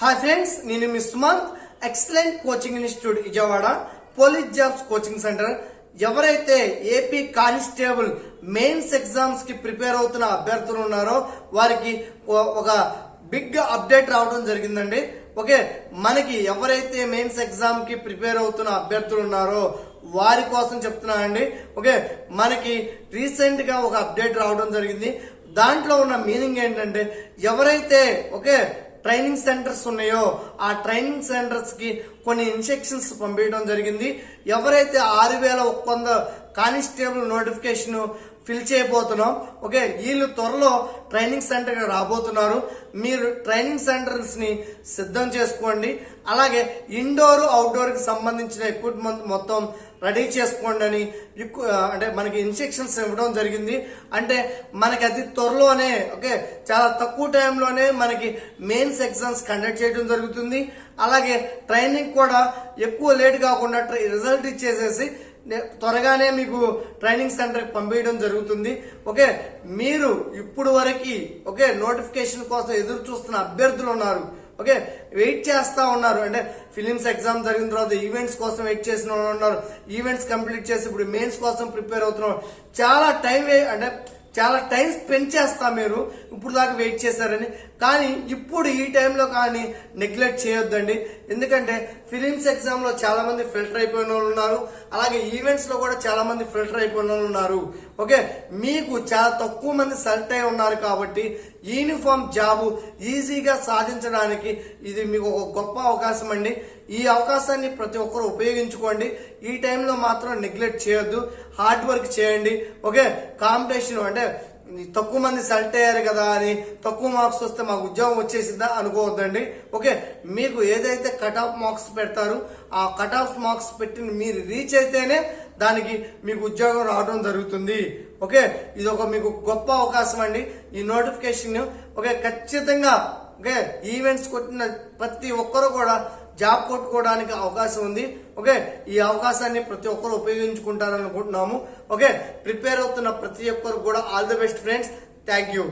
Hi friends, నేను మీ Sumanth. Excellent coaching institute Vijayawada police jobs coaching centre. ఎవరైతే ఏపీ కానిస్టేబుల్ మెయిన్స్ ఎగ్జామ్స్ కి prepare అవుతున్న అభ్యర్థులు ఉన్నారో వారికి ఒక బిగ్ అప్డేట్ రావడం జరిగిందండి. ఓకే, మనకి ఎవరైతే మెయిన్స్ ఎగ్జామ్ కి ప్రిపేర్ అవుతున్న అభ్యర్థులు ఉన్నారో వారి కోసం చెప్తున్నానండి. ఓకే, మనకి రీసెంట్ గా ఒక అప్డేట్ రావడం జరిగింది. దాంట్లో ఉన్న మీనింగ్ ఏంటంటే, ఎవరైతే ట్రైనింగ్ సెంటర్స్ ఉన్నాయో ఆ ట్రైనింగ్ సెంటర్స్ కి కొన్ని ఇన్స్ట్రక్షన్స్ పంపించడం జరిగింది. ఎవరైతే 6100 కానిస్టేబుల్ నోటిఫికేషన్ ఫిల్ చేయబోతున్నాం, ఓకే, వీళ్ళు త్వరలో ట్రైనింగ్ సెంటర్ కి రాబోతున్నారు. మీరు ట్రైనింగ్ సెంటర్స్ ని సిద్ధం చేసుకోండి. అలాగే ఇండోర్ అవుట్డోర్ కి సంబంధించిన ఎక్విప్మెంట్ మొత్తం రెడీ చేసుకోండి అని అంటే మనకి ఇన్స్ట్రక్షన్స్ ఇవ్వడం జరిగింది. అంటే మనకి అతి త్వరలోనే చాలా తక్కువ టైంలోనే మనకి మెయిన్స్ ఎగ్జామ్స్ కండక్ట్ చేయడం జరుగుతుంది. అలాగే ట్రైనింగ్ కూడా ఎక్కువ లేట్ కాకుండా రిజల్ట్ ఇచ్చేసేసి త్వరగానే మీకు ట్రైనింగ్ సెంటర్ కి పంపించడం జరుగుతుంది. ఓకే, మీరు ఇప్పుడు వరకు నోటిఫికేషన్ కోసం ఎదురు చూస్తున్న అభ్యర్థులు ఉన్నారు. ఓకే, వెయిట్ చేస్తా ఉన్నారు. అంటే ఫిలిమ్స్ ఎగ్జామ్ జరిగిన తర్వాత ఈవెంట్స్ కోసం వెయిట్ చేసిన వాళ్ళు ఉన్నారు. ఈవెంట్స్ కంప్లీట్ చేసి ఇప్పుడు మెయిన్స్ కోసం ప్రిపేర్ అవుతున్నారు. చాలా టైం స్పెండ్ చేస్తా మీరు ఇప్పుడు దాకా వెయిట్ చేశారని. కానీ ఇప్పుడు ఈ టైంలో కానీ నెగ్లెక్ట్ చేయొద్దండి. ఎందుకంటే ఫిలిమ్స్ ఎగ్జామ్ లో చాలా మంది ఫిల్టర్ అయిపోయిన వాళ్ళు ఉన్నారు. అలాగే ఈవెంట్స్ లో కూడా చాలా మంది ఫిల్టర్ అయిపోయిన వాళ్ళు ఉన్నారు. ఓకే, మీకు చాలా తక్కువ మంది సెలెక్ట్ అయి ఉన్నారు కాబట్టి యూనిఫామ్ జాబ్ ఈజీగా సాధించడానికి ఇది మీకు ఒక గొప్ప అవకాశం అండి. ఈ అవకాశాన్ని ప్రతి ఒక్కరు ఉపయోగించుకోండి. ఈ టైంలో మాత్రం నెగ్లెక్ట్ చేయొద్దు. హార్డ్ వర్క్ చేయండి. ఓకే, కాంపిటీషన్ అంటే తక్కువ మంది సెలెక్ట్ అయ్యారు కదా అని తక్కువ మార్క్స్ వస్తే మాకు ఉద్యోగం వచ్చేసిందా అనుకోవద్దండి. ఓకే, మీకు ఏదైతే కట్ ఆఫ్ మార్క్స్ పెడతారో ఆ కట్ ఆఫ్ మార్క్స్ పెట్టి మీరు రీచ్ అయితేనే దానికి మీకు ఉద్యోగం రావడం జరుగుతుంది. ఓకే, ఇది ఒక మీకు గొప్ప అవకాశం అండి. ఈ నోటిఫికేషన్ ఖచ్చితంగా ఈవెంట్స్ కొట్టిన ప్రతి ఒక్కరు కూడా జాబ్ కొట్టుకోవడానికి అవకాశం ఉంది. ఓకే, ఈ అవకాశాన్ని ప్రతి ఒక్కరు ఉపయోగించుకుంటారనుకుంటున్నాము. ఓకే, ప్రిపేర్ అవుతున్న ప్రతి ఒక్కరు కూడా all the best friends. Thank you.